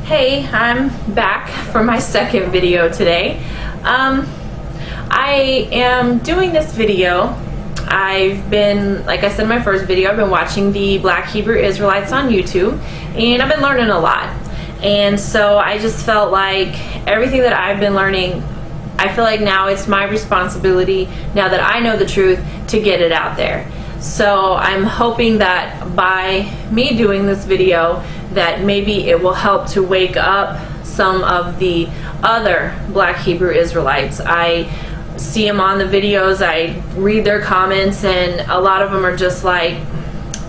Hey, I'm back for my second video today. I am doing this video. I've been, like I said in my first video, I've been watching the Black Hebrew Israelites on YouTube, and I've been learning a lot. And so I just felt like everything that I've been learning, I feel like now it's my responsibility, now that I know the truth, to get it out there. So I'm hoping that by me doing this video, that maybe it will help to wake up some of the other Black Hebrew Israelites. I see them on the videos, I read their comments, and a lot of them are just like,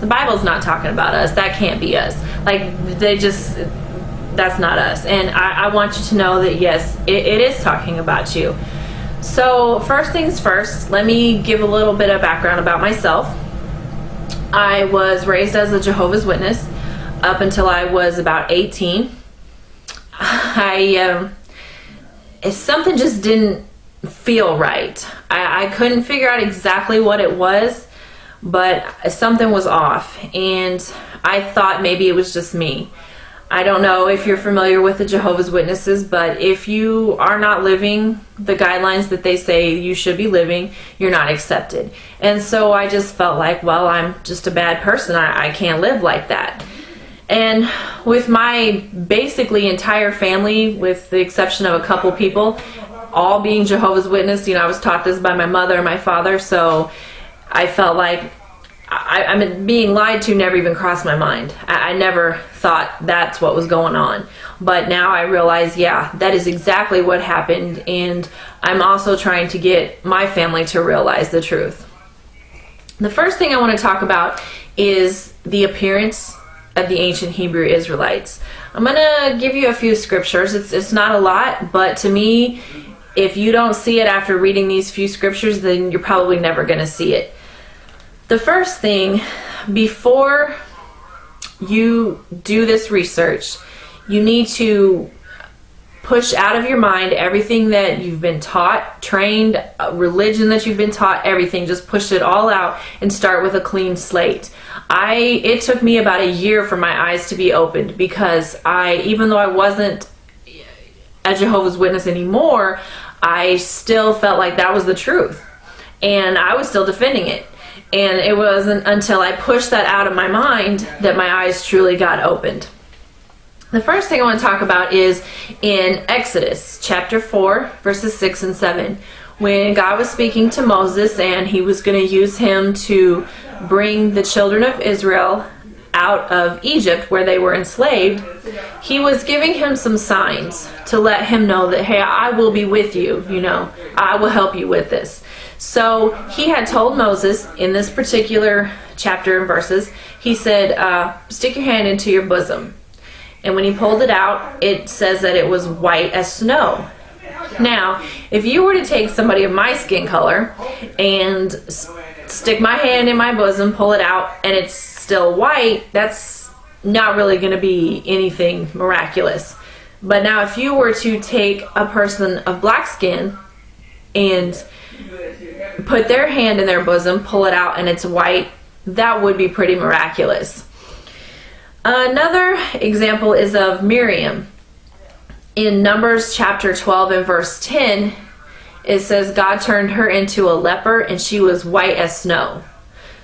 the Bible's not talking about us, that can't be us. Like, that's not us. And I want you to know that yes, it is talking about you. So first things first, let me give a little bit of background about myself. I was raised as a Jehovah's Witness up until I was about 18. Something just didn't feel right. I couldn't figure out exactly what it was, but something was off, and I thought maybe it was just me. I don't know if you're familiar with the Jehovah's Witnesses, but if you are not living the guidelines that they say you should be living, you're not accepted. And so I just felt like, well, I'm just a bad person. I can't live like that. And with my basically entire family, with the exception of a couple people, all being Jehovah's Witness, I was taught this by my mother and my father, so I felt like I'm being lied to never even crossed my mind. I never thought that's what was going on. But now I realize, yeah, that is exactly what happened, and I'm also trying to get my family to realize the truth. The first thing I want to talk about is the appearance of the ancient Hebrew Israelites. I'm going to give you a few scriptures. It's not a lot, but to me, if you don't see it after reading these few scriptures, then you're probably never going to see it. The first thing, before you do this research, you need to push out of your mind everything that you've been taught, trained, religion that you've been taught, everything. Just push it all out and start with a clean slate. It took me about a year for my eyes to be opened, because even though I wasn't a Jehovah's Witness anymore, I still felt like that was the truth, and I was still defending it. And it wasn't until I pushed that out of my mind that my eyes truly got opened. The first thing I want to talk about is in Exodus chapter 4, verses 6 and 7. When God was speaking to Moses and he was going to use him to bring the children of Israel out of Egypt where they were enslaved, he was giving him some signs to let him know that, hey, I will be with you, I will help you with this. So he had told Moses in this particular chapter and verses, he said, stick your hand into your bosom. And when he pulled it out, it says that it was white as snow. Now, if you were to take somebody of my skin color and stick my hand in my bosom, pull it out, and it's still white, that's not really going to be anything miraculous. But now if you were to take a person of black skin and put their hand in their bosom, pull it out, and it's white, that would be pretty miraculous. Another example is of Miriam. In Numbers chapter 12 and verse 10, it says God turned her into a leper and she was white as snow.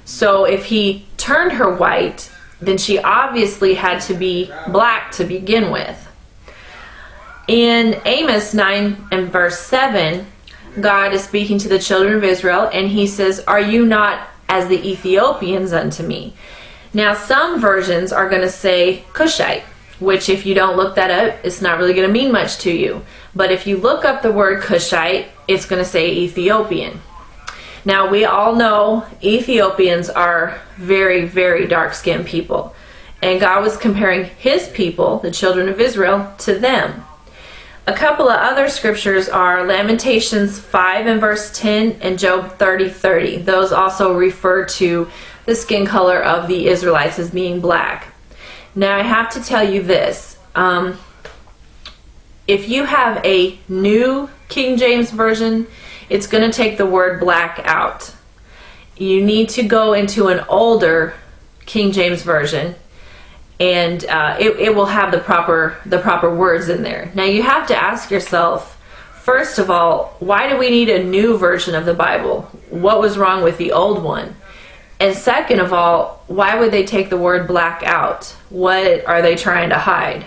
So if he turned her white, then she obviously had to be black to begin with. In Amos 9 and verse 7, God is speaking to the children of Israel, and he says, are you not as the Ethiopians unto me? Now some versions are going to say Cushite, which if you don't look that up, it's not really going to mean much to you. But if you look up the word Cushite, it's going to say Ethiopian. Now we all know Ethiopians are very, very dark-skinned people. And God was comparing his people, the children of Israel, to them. A couple of other scriptures are Lamentations 5 and verse 10 and Job 30:30. Those also refer to the skin color of the Israelites as being black. Now I have to tell you this. If you have a new King James Version, it's going to take the word black out. You need to go into an older King James Version and it will have the proper words in there. Now you have to ask yourself, first of all, why do we need a new version of the Bible? What was wrong with the old one? And second of all, why would they take the word black out? What are they trying to hide?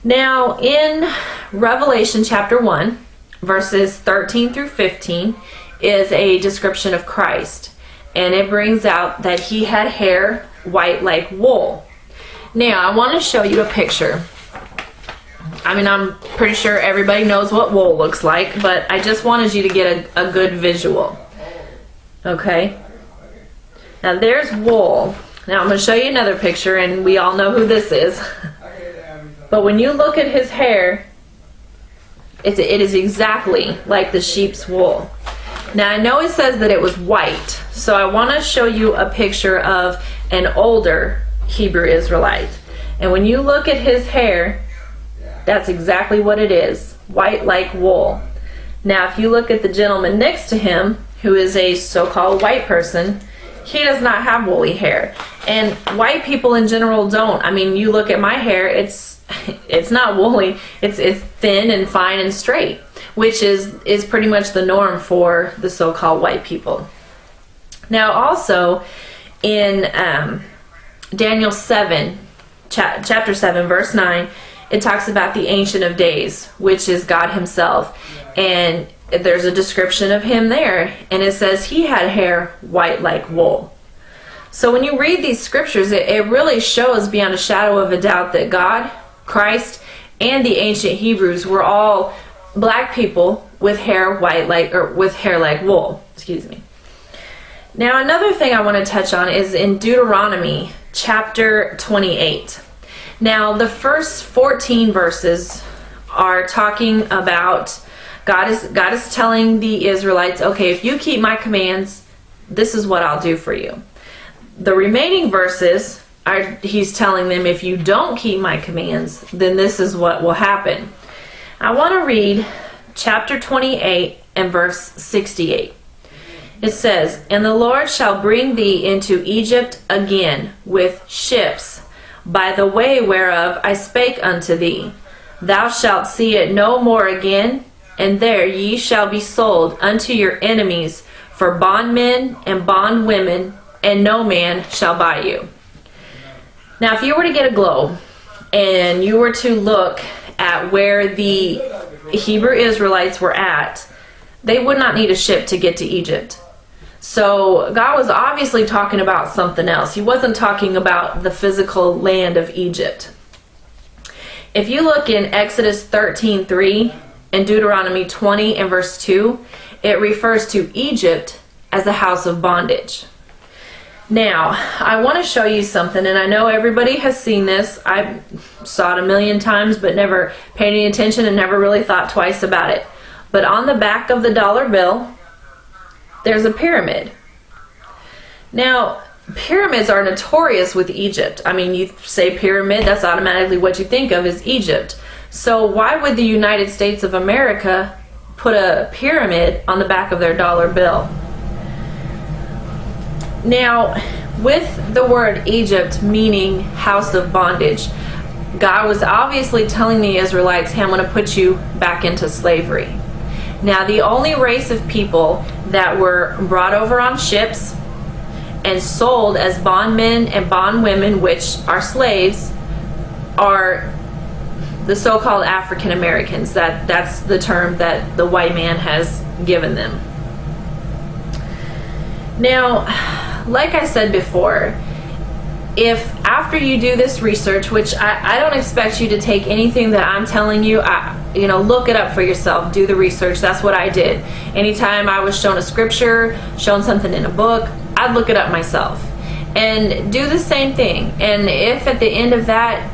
Now in Revelation chapter 1, verses 13 through 15 is a description of Christ. And it brings out that he had hair white like wool. Now I want to show you a picture. I mean, I'm pretty sure everybody knows what wool looks like, but I just wanted you to get a good visual. Okay? Now there's wool. Now I'm going to show you another picture, and we all know who this is. But when you look at his hair, it is exactly like the sheep's wool. Now I know it says that it was white, so I want to show you a picture of an older Hebrew Israelite. And when you look at his hair, that's exactly what it is, white like wool. Now if you look at the gentleman next to him, who is a so-called white person, he does not have woolly hair. And white people in general don't. I mean, you look at my hair, it's not woolly, it's thin and fine and straight, which is pretty much the norm for the so-called white people. Now also in Daniel 7, chapter 7, verse 9, it talks about the Ancient of Days, which is God himself. And there's a description of him there, and it says he had hair white like wool. So when you read these scriptures, it really shows beyond a shadow of a doubt that God, Christ, and the ancient Hebrews were all black people with hair like wool. Excuse me. Now another thing I want to touch on is in Deuteronomy chapter 28. Now the first 14 verses are talking about God is telling the Israelites, okay, if you keep my commands, this is what I'll do for you. The remaining verses he's telling them, if you don't keep my commands, then this is what will happen. I want to read chapter 28 and verse 68. It says, "And the Lord shall bring thee into Egypt again with ships, by the way whereof I spake unto thee. Thou shalt see it no more again, and there ye shall be sold unto your enemies for bondmen and bondwomen, and no man shall buy you." Now if you were to get a globe and you were to look at where the Hebrew Israelites were at, they would not need a ship to get to Egypt. So God was obviously talking about something else. He wasn't talking about the physical land of Egypt. If you look in Exodus 13:3 and Deuteronomy 20 and verse 2, it refers to Egypt as a house of bondage. Now, I want to show you something, and I know everybody has seen this. I saw it a million times, but never paid any attention and never really thought twice about it. But on the back of the dollar bill, there's a pyramid. Now, pyramids are notorious with Egypt. I mean, you say pyramid, that's automatically what you think of is Egypt. So why would the United States of America put a pyramid on the back of their dollar bill? Now, with the word Egypt meaning house of bondage, God was obviously telling the Israelites, hey, I'm going to put you back into slavery. Now, the only race of people that were brought over on ships and sold as bondmen and bondwomen, which are slaves, are the so-called African Americans. That's the term that the white man has given them. Now, like I said before, if after you do this research, which I don't expect you to take anything that I'm telling you, look it up for yourself, do the research. That's what I did. Anytime I was shown a scripture, shown something in a book, I'd look it up myself and do the same thing. And if at the end of that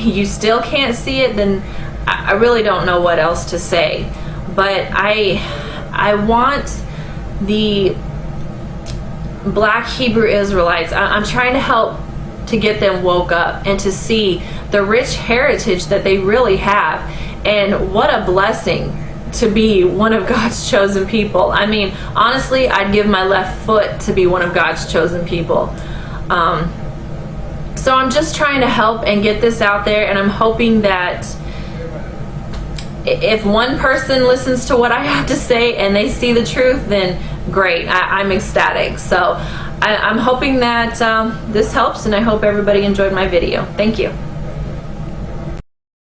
you still can't see it, then I really don't know what else to say. But I want the Black Hebrew Israelites, I'm trying to help to get them woke up and to see the rich heritage that they really have, and what a blessing to be one of God's chosen people. I mean, honestly, I'd give my left foot to be one of God's chosen people. So I'm just trying to help and get this out there, and I'm hoping that if one person listens to what I have to say and they see the truth, then great. I'm ecstatic. So I'm hoping that this helps, and I hope everybody enjoyed my video. Thank you.